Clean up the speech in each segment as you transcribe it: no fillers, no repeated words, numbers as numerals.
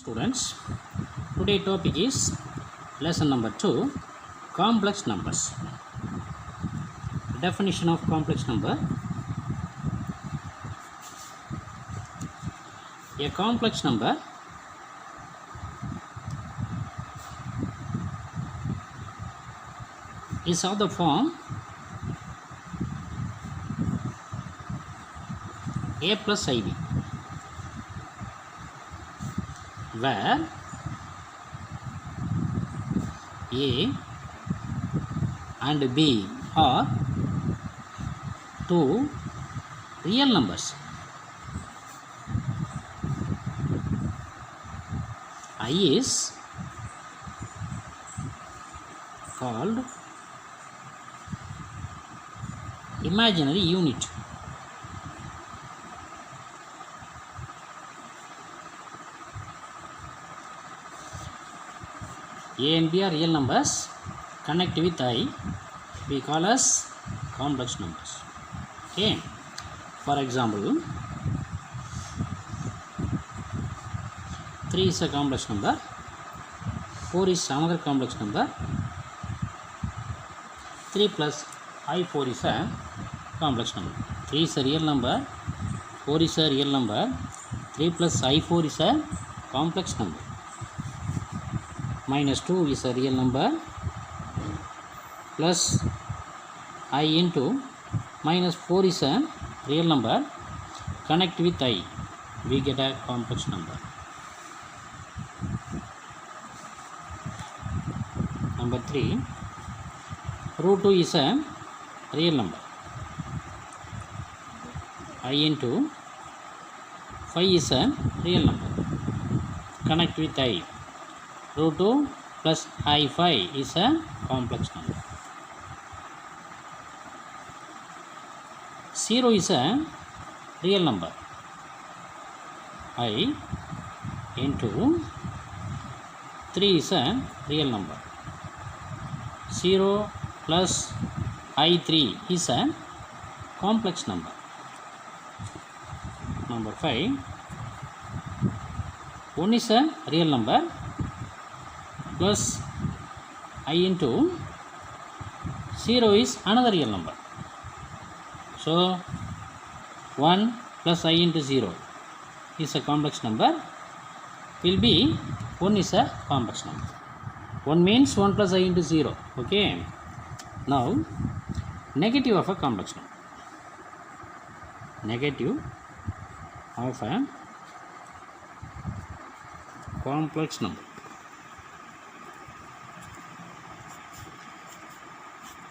Students, today topic is lesson number 2, complex numbers. Definition of complex number. A complex number is of the form a plus ib, where a and b are two real numbers. I is called imaginary unit. A and B are real numbers. Connect with I, we call as complex numbers. Okay. For example, 3 is a complex number, 4 is another complex number, 3 plus I4 is a complex number. 3 is a real number, 4 is a real number, 3 plus I4 is a complex number. Minus 2 is a real number, plus I into minus 4 is a real number. Connect with I, we get a complex number. Number 3, root 2 is a real number. I into 5 is a real number. Connect with I. Root 2 plus I5 is a complex number. 0 is a real number. I into 3 is a real number. 0 plus I3 is a complex number. Number 5, 1 is a real number, plus I into 0 is another real number. So 1 plus I into 0 is a complex number, will be 1 is a complex number. 1 means 1 plus I into 0. Okay. Now negative of a complex number. Negative of a complex number.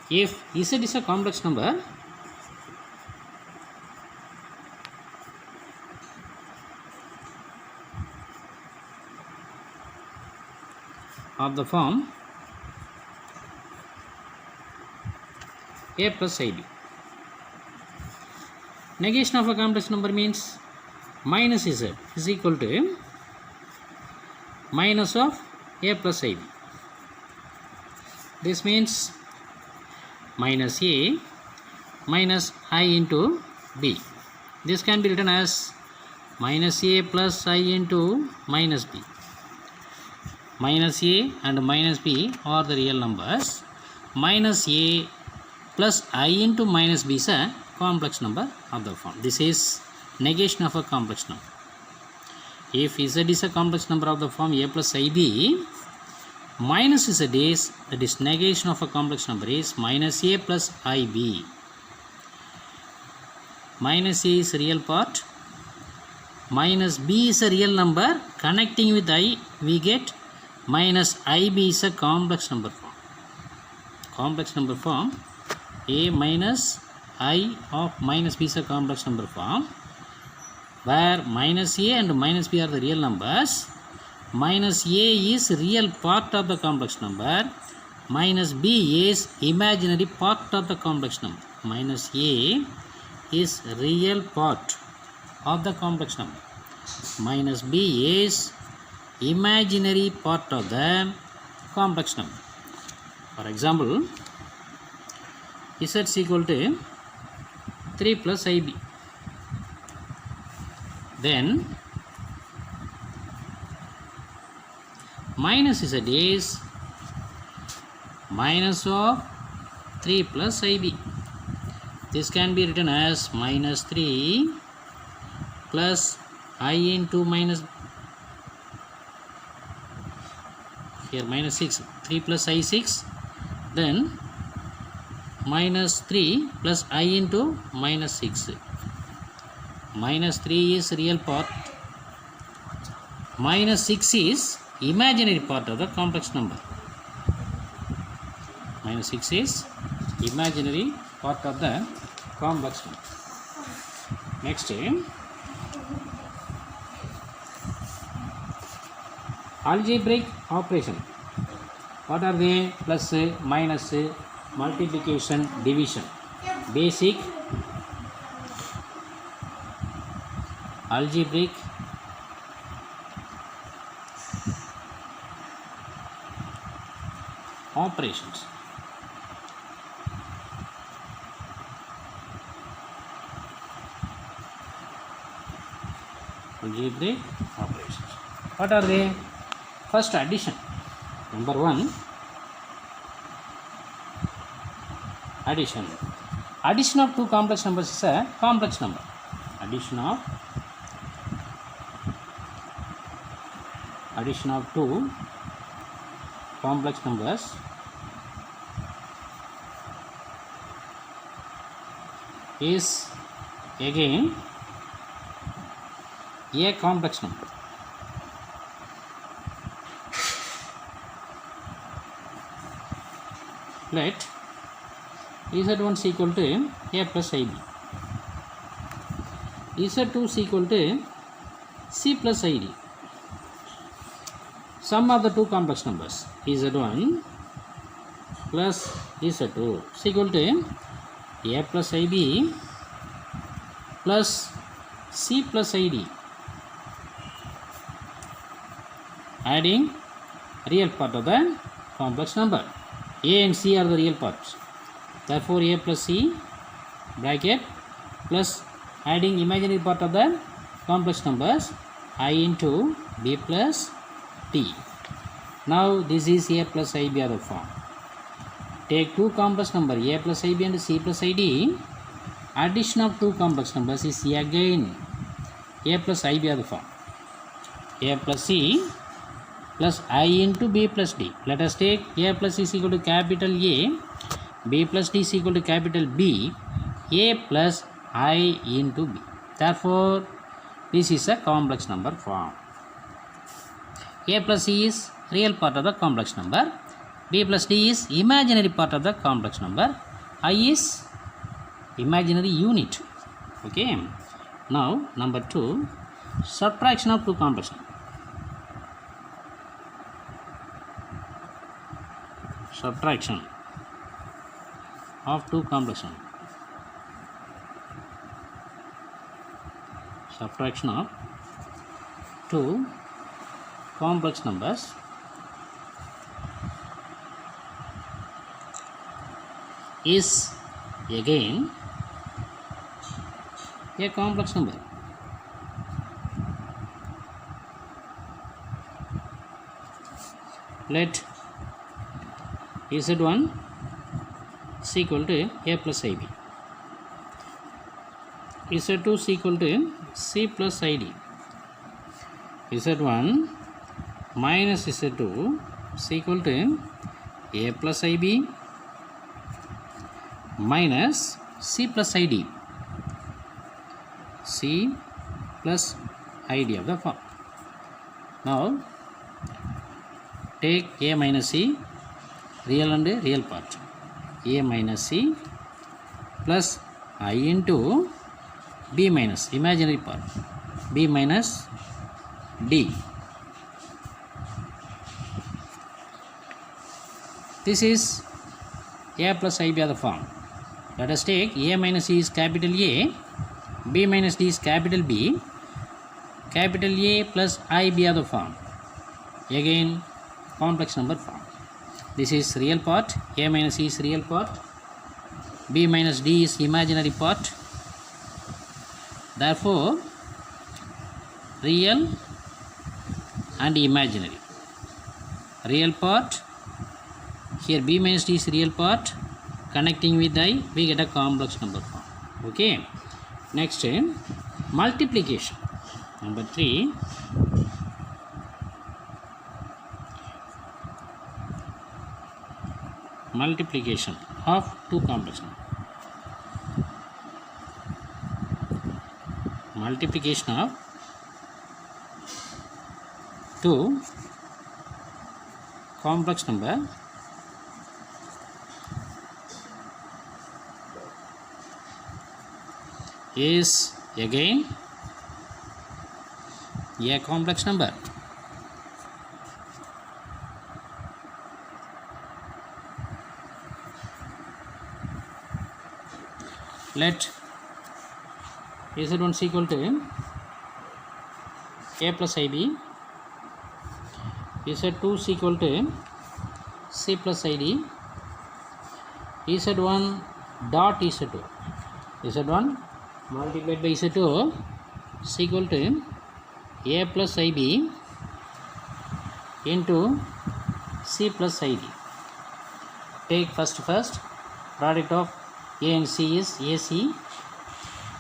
If Z is a complex number, of the form A plus IB. Negation of a complex number means minus Z is equal to minus of A plus IB. This means minus A minus I into B. This can be written as minus A plus I into minus B. Minus A and minus B are the real numbers. Minus A plus I into minus B is a complex number of the form. This is negation of a complex number. If Z is a complex number of the form A plus IB, minus Z is, that is negation of a complex number, is minus A plus IB. Minus A is real part, minus B is a real number. Connecting with I, we get minus IB is a complex number form. Complex number form, A minus I of minus B is a complex number form, where minus A and minus B are the real numbers. Minus A is real part of the complex number, minus B is imaginary part of the complex number. Minus A is real part of the complex number, minus B is imaginary part of the complex number. For example, Z is equal to 3 plus IB. Then minus z is minus of 3 plus ib. This can be written as minus 3 plus I into minus, here minus 6, 3 plus I6, then minus 3 plus I into minus 6. Minus 3 is real part, minus 6 is imaginary part of the complex number. Minus 6 is imaginary part of the complex number. Next, algebraic operation. What are they? Plus, minus, multiplication, division. Basic algebraic operations. Algebraic operations. What are they? First, addition. Number 1, addition. Addition of two complex numbers is a complex number. Addition of two complex numbers is again a complex number. Let z1 is equal to a plus ib, z2 is equal to c plus id. Sum of the two complex numbers z1 plus z2 is equal to a plus ib plus c plus id. Adding real part of the complex number. A and C are the real parts. Therefore, A plus C bracket plus adding imaginary part of the complex numbers I into B plus D. Now, this is A plus IB other form. Take two complex number A plus IB and C plus ID. Addition of two complex numbers is again A plus IB other form. A plus C plus I into B plus D. Let us take A plus C is equal to capital A, B plus D is equal to capital B, A plus I into B. Therefore, this is a complex number form. A plus C is real part of the complex number, B plus D is imaginary part of the complex number, I is imaginary unit. Okay. Now, number 2, subtraction of two complex numbers. Subtraction of two complex numbers. Subtraction of two complex numbers is again a complex number. Let z1 is equal to a plus ib, z2 is equal to c plus id, z1 minus z2 is equal to a plus ib minus c plus id, c plus id of the form. Now, take a minus c, real and real part, a minus c plus I into b minus imaginary part, b minus d. This is a plus ib other form. Let us take a minus c is capital A, b minus d is capital B, capital A plus ib other form. Again, complex number form. This is real part, a minus c is real part, b minus d is imaginary part. Therefore, real and imaginary. real part, here b minus d is real part, connecting with I, we get a complex number form. Okay. Next, multiplication. Number 3. Multiplication of two complex numbers. Multiplication of two complex number is again a complex number. Let Z1 is equal to a plus ib, Z2 is equal to c plus id, Z1 dot Z2, Z1 multiplied by Z2 is equal to a plus ib into c plus id. Take first product of a and c is ac.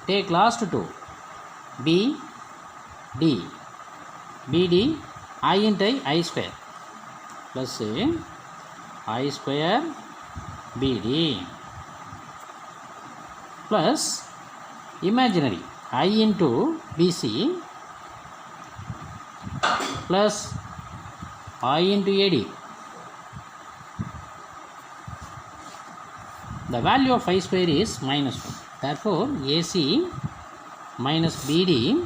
Take last two b d, bd, I into I square plus I square bd plus imaginary I into bc plus I into ad. The value of I square is minus 1. Therefore, AC minus BD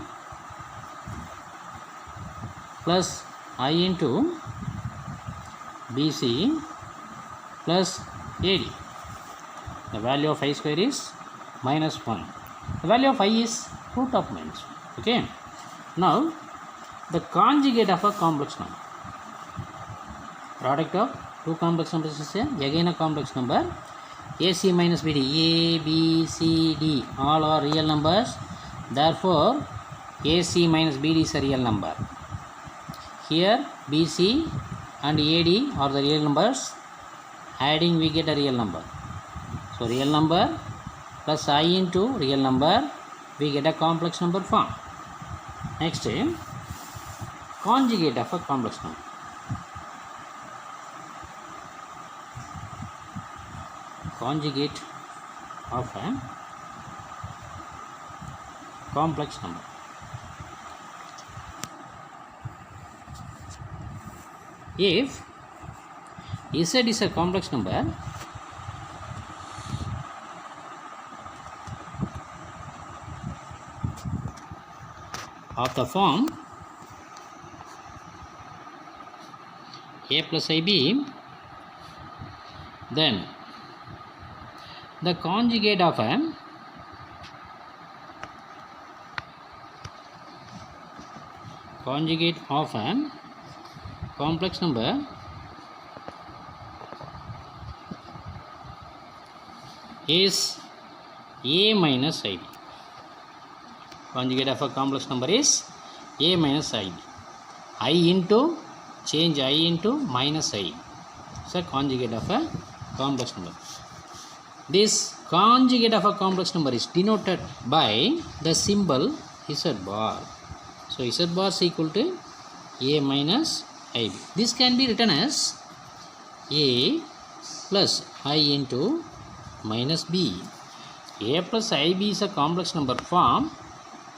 plus I into BC plus AD. The value of I square is minus 1. The value of I is root of minus 1. Okay. Now, the conjugate of a complex number. Product of two complex numbers is again a complex number. AC minus BD, A, B, C, D, all are real numbers. Therefore, AC minus BD is a real number. Here, BC and AD are the real numbers. Adding, we get a real number. So, real number plus I into real number, we get a complex number form. Next, conjugate of a complex number. Conjugate of a complex number. If Z is a complex number, of the form a plus ib, then the conjugate of a complex number is a minus ib. Conjugate of a complex number is a minus ib. I into, change I into minus I. So conjugate of a complex number. This conjugate of a complex number is denoted by the symbol Z bar. So Z bar is equal to a minus ib. This can be written as a plus I into minus b. A plus ib is a complex number form.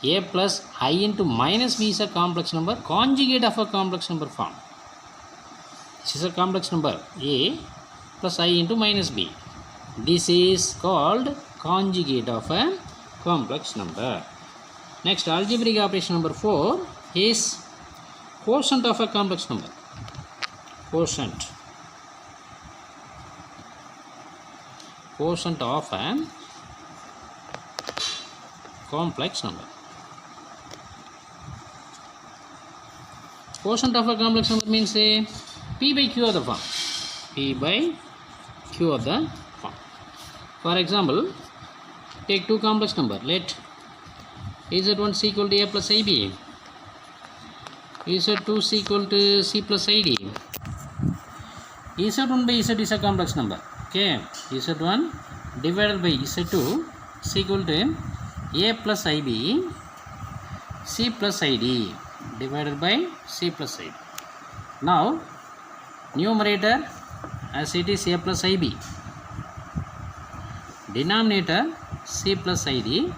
A plus I into minus b is a complex number, conjugate of a complex number form. This is a complex number a plus I into minus b. This is called conjugate of a complex number. Next, algebraic operation number 4 is quotient of a complex number. Quotient of a complex number. Quotient of a complex number means P by Q of the form. P by Q of the form. For example, take two complex number. Let Z1 is equal to A plus IB. Z2 is equal to C plus ID. Z1 by Z is a complex number. Okay, Z1 divided by Z2 is equal to A plus IB C plus ID divided by C plus ID. Now numerator as it is A plus IB, denominator C plus ID,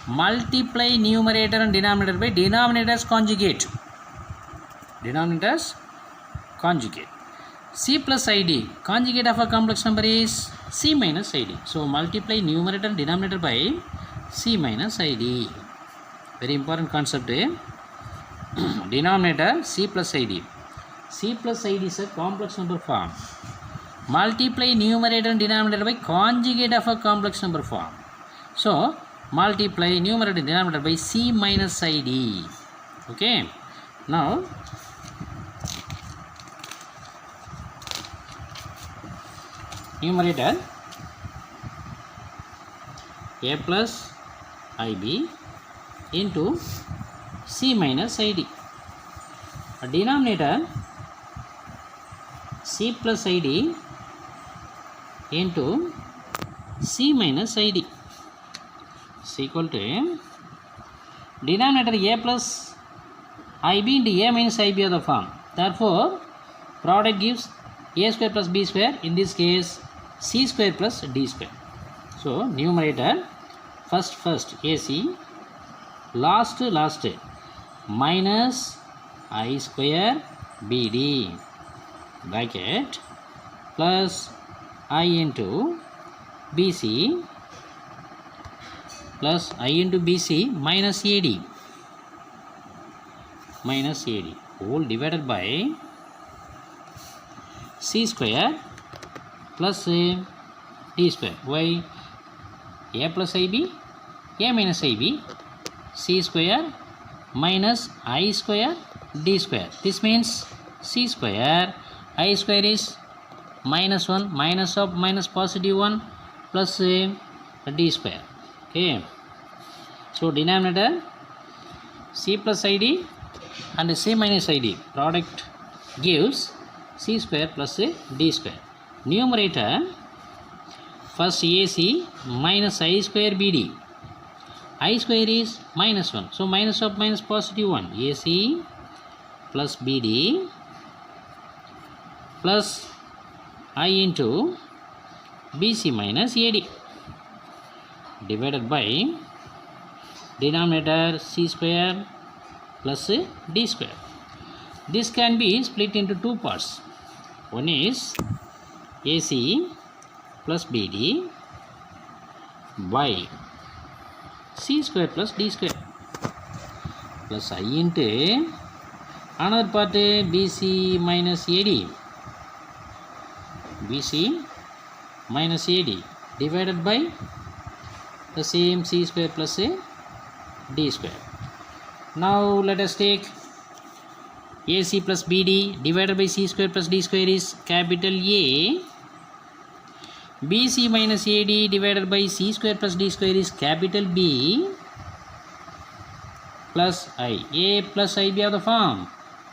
multiply numerator and denominator by denominator's conjugate. Denominator's conjugate. C plus ID, conjugate of a complex number is C minus ID. So multiply numerator and denominator by C minus ID. Very important concept. Denominator C plus ID. C plus ID is a complex number form. Multiply numerator and denominator by conjugate of a complex number form. So multiply numerator and denominator by C minus ID. Okay. Now numerator A plus IB into C minus ID. Denominator C plus ID into C minus ID is equal to denominator A plus IB into A minus IB of the form. Therefore, product gives A square plus B square, in this case C square plus D square. So numerator first AC, last minus I square BD bracket plus I into BC plus I into BC minus AD whole divided by C square plus D square. Why? A plus IB, A minus IB, C square minus I square D square. This means C square, I square is minus 1, minus of minus positive 1 plus D square. Okay. So denominator C plus ID and C minus ID, product gives C square plus D square. Numerator first AC minus I square BD. I square is minus 1. So minus of minus positive 1. AC plus BD plus I into BC minus AD divided by denominator C square plus D square. This can be split into two parts. One is AC plus BD by C square plus D square plus I into another part BC minus AD divided by the same C square plus D square. Now let us take AC plus BD divided by C square plus D square is capital A. BC minus AD divided by C square plus D square is capital B plus I. A plus IB of the form.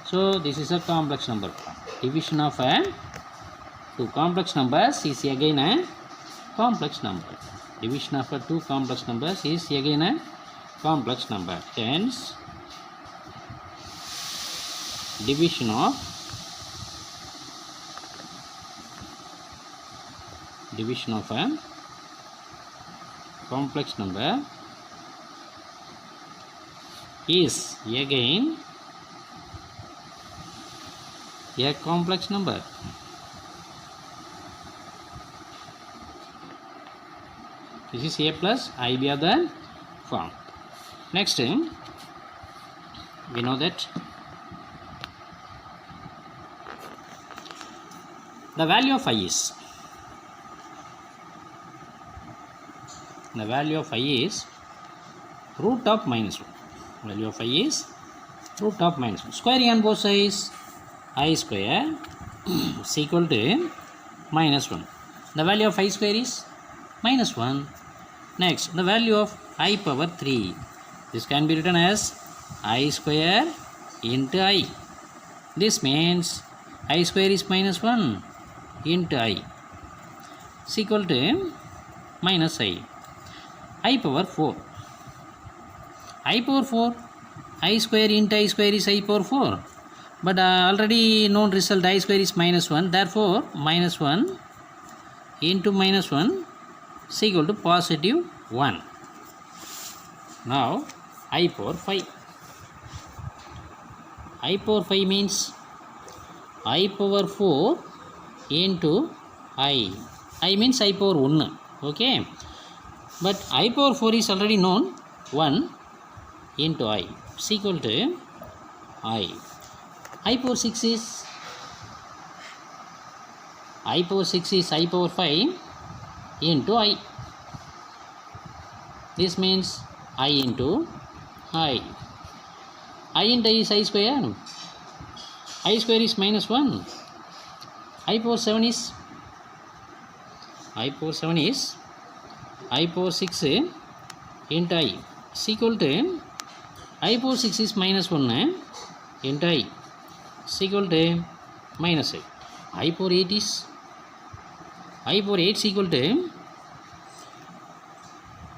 So this is a complex number form. Division of two complex numbers is again a complex number. Division of two complex numbers is again a complex number. Hence, division of a complex number is again a complex number. This is A plus IB of the form. Next, we know that the value of I is root of minus 1. Value of I is root of minus 1. Squaring on both sides, I square is equal to minus 1. The value of I square is minus 1. Next, the value of I power 3. This can be written as I square into I. This means I square is minus 1 into I is equal to minus I power 4. I power 4, I square into I square is I power 4. But already known result I square is minus 1. Therefore, minus 1 into minus 1 is equal to positive 1. Now, I power 5. I power 5 means I power 4 into I. I means I power 1. Okay. But I power 4 is already known 1 into I is equal to I. I power 6 is I power 5 into I. This means I into I. I into I is I square. I square is minus 1. I power 7 is I power 6 into I is equal to I power 6 is minus 1 into I is equal to minus I. I power 8 is equal to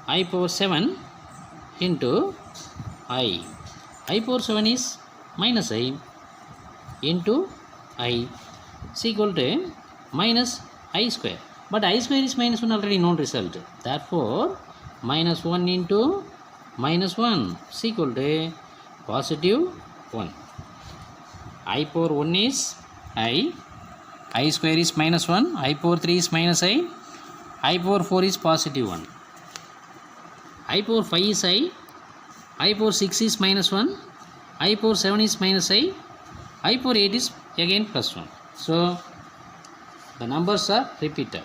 I power 7 into I. I power 7 is minus I into I is equal to minus I square. But I square is minus 1 already known result. Therefore, minus 1 into minus 1 is equal to positive 1. I power 1 is I square is minus 1, I power 3 is minus I power 4 is positive 1. I power 5 is I power 6 is minus 1, I power 7 is minus I power 8 is again plus 1. So, the numbers are repeated.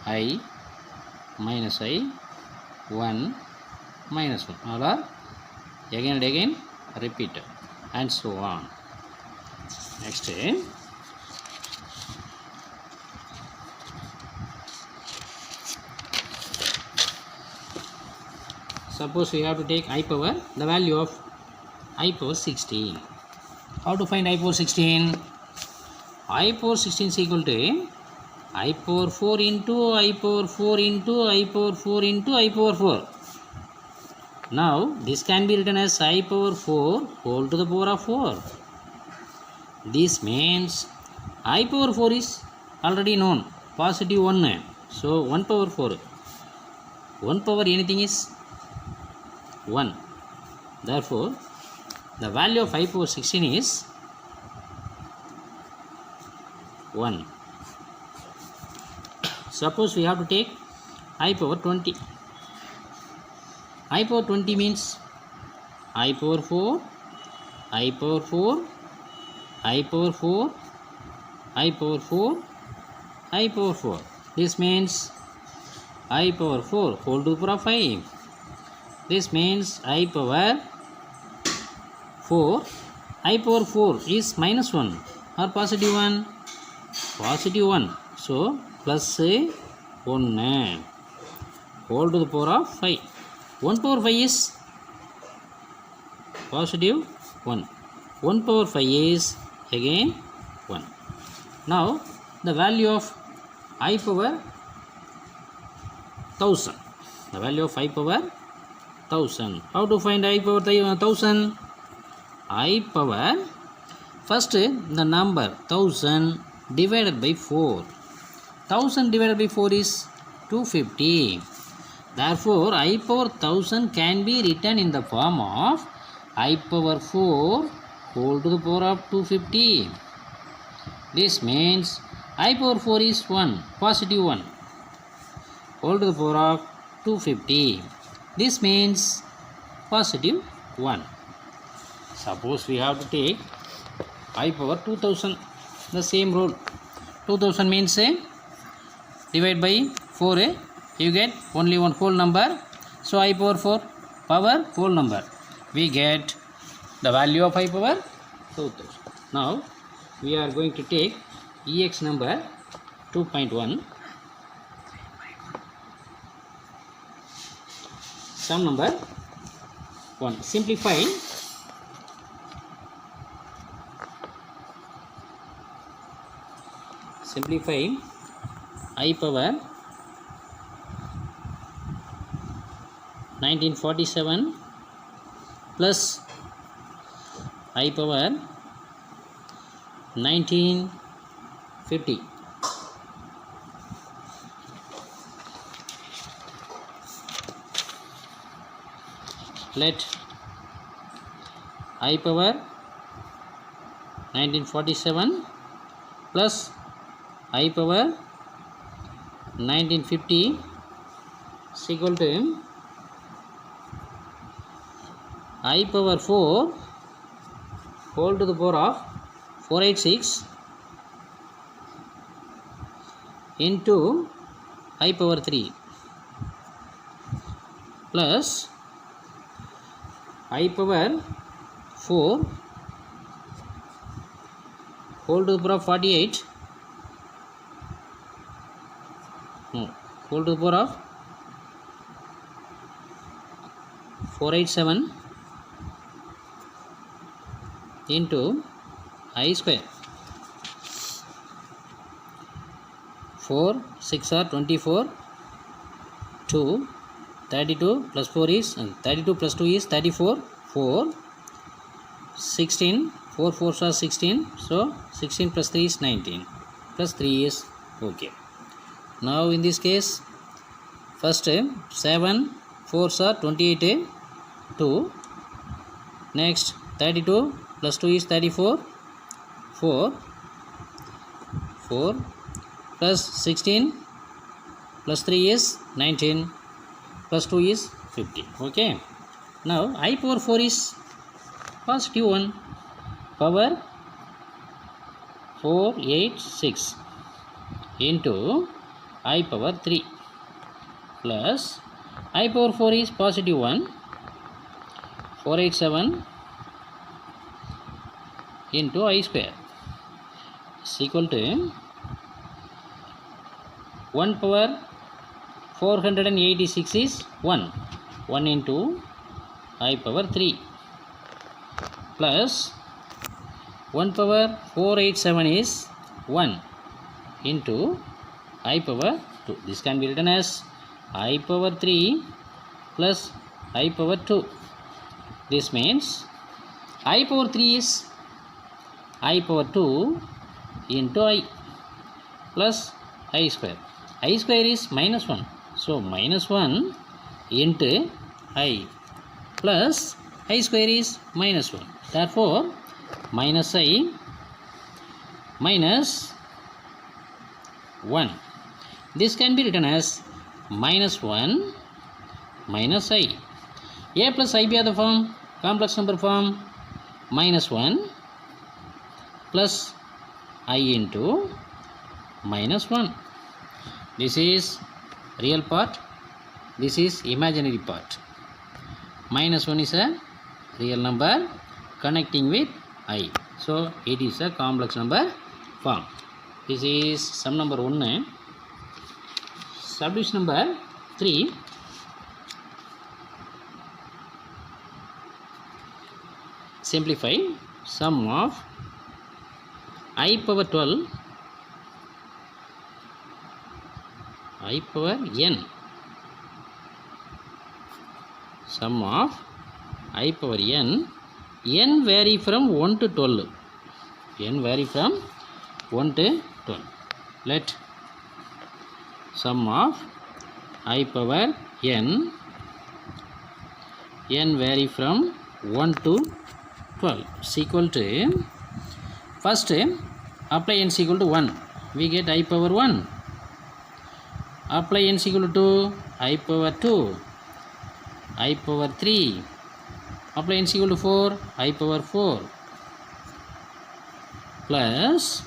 I minus I, 1 minus 1. All are again and again repeated, and so on. Next, suppose we have to take I power, the value of I power 16. How to find I power 16? I power 16 is equal to I power 4 into I power 4 into I power 4 into I power 4. Now, this can be written as I power 4 whole to the power of 4. This means I power 4 is already known, positive 1. So, 1 power 4. 1 power anything is 1. Therefore, the value of I power 16 is 1. Suppose we have to take I power 20. I power 20 means I power 4, I power 4, I power 4, I power 4, I power 4. This means I power 4 whole to the power of 5. This means I power 4, I power 4 is minus 1 or positive 1? Positive 1. So, plus 1 whole to the power of 5. 1 power 5 is positive 1. 1 power 5 is again 1. Now, the value of I power 1000. The value of I power 1000. How to find I power 1000? I power, first the number 1000 divided by 4. 1000 divided by 4 is 250. Therefore, I power 1000 can be written in the form of I power 4 whole to the power of 250. This means I power 4 is 1, positive 1, whole to the power of 250. This means positive 1. Suppose we have to take I power 2000, the same rule. 2000 means divide by 4, you get only one whole number. So I power 4 power whole number. We get the value of I power 2000. Now we are going to take EX number 2.1. Sum number 1. Simplify simplify I power 1947 plus I power 1950. Let I power 1947 plus I power 1950 is equal to I power 4 whole to the power of 486 into I power 3 plus I power 4 whole to the power of 48 whole to the power of 487 into I square. 4 6 are 24, 2 32 plus 4 is 32 plus 2 is 34, 4 16, 4 4s are 16, so 16 plus 3 is 19, plus 3 is okay. Now in this case, first 7 4s are 28, 2, next 32 plus 2 is 34, 4 plus 16 plus 3 is 19, plus 2 is 50. Okay. Now I power 4 is positive 1, power 486 into I power 3 plus I power 4 is positive 1, 487 into I square is equal to 1 power 486 is 1 into I power 3 plus 1 power 487 is 1 into I power 2. This can be written as I power 3 plus I power 2. This means I power 3 is I power 2 into I plus I square. I square is minus 1. So minus 1 into I plus I square is minus 1. Therefore minus I minus 1. This can be written as minus 1 minus I. A plus I be other form, complex number form, minus 1 plus I into minus 1. This is real part, this is imaginary part. Minus 1 is a real number connecting with I, so it is a complex number form. This is sum number 1. Subdivision number 3. Simplify sum of I power 12 I power n. Sum of I power n. N vary from 1 to 12. N vary from 1 to 12. Let sum of I power n. N vary from 1 to 12 is equal to, first apply n is equal to 1. We get I power 1. Apply n is equal to 2, I power 2, I power 3. Apply n is equal to 4, I power 4. Plus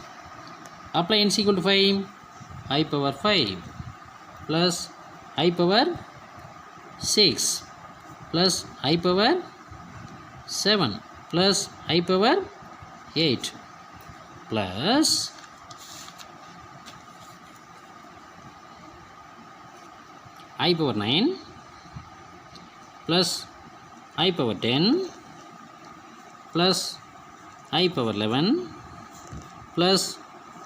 apply n is equal to 5, I power 5. Plus I power 6. Plus I power 7. Plus I power 8. Plus I power 9 plus I power 10 plus I power 11 plus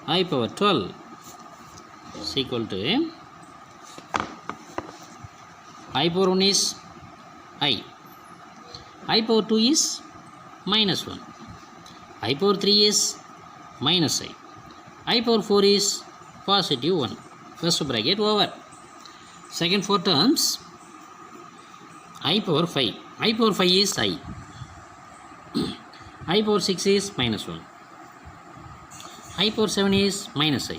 I power 12 is equal to I power 1 is I power 2 is minus 1, I power 3 is minus I power 4 is positive 1. First bracket over. Second 4 terms, I power 5. I power 5 is I power 6 is minus 1. I power 7 is minus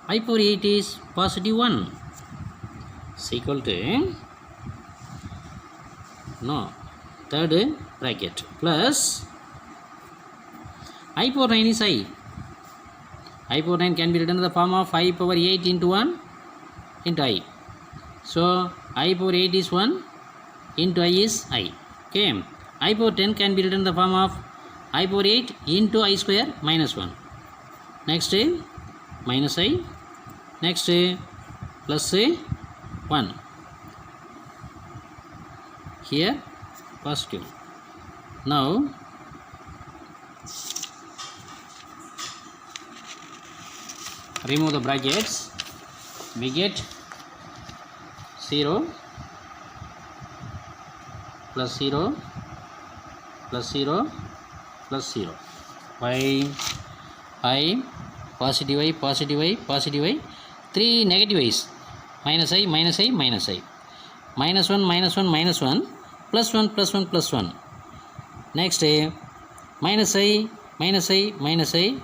I power 8 is positive 1. Is equal to, no, third bracket, plus I power 9 is I power 9 can be written in the form of I power 8 into 1 into I. So I power 8 is 1 into I is I. Okay. I power 10 can be written in the form of I power 8 into I square minus 1. Next minus I. Next plus 1. Here positive. Now remove the brackets. We get 0 plus 0 plus 0 plus 0. Why? I positive I positive I positive I. 3 negative i's. Minus I minus I minus I. Minus 1 minus 1 minus 1 plus 1 plus 1 plus 1. Next minus I minus I minus I.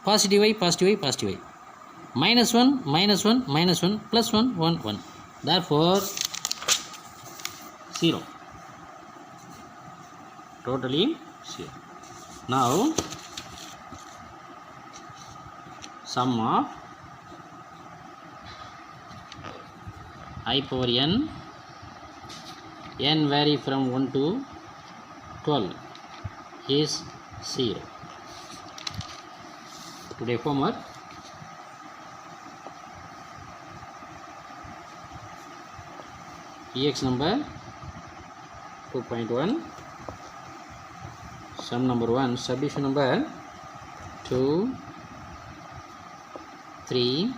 Positive I positive I positive I. Minus 1 minus 1 minus 1 plus 1 1 1. Therefore 0. Totally 0. Now sum of I power n vary from 1 to 12 is 0. Today homework, EX number 2.1, sum number 1, subdivision number 2, 3,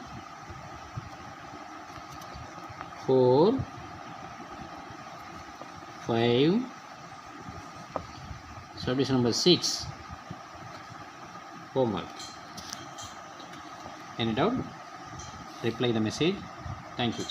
4, 5, subdivision number 6, homework. Any doubt? Reply the message. Thank you.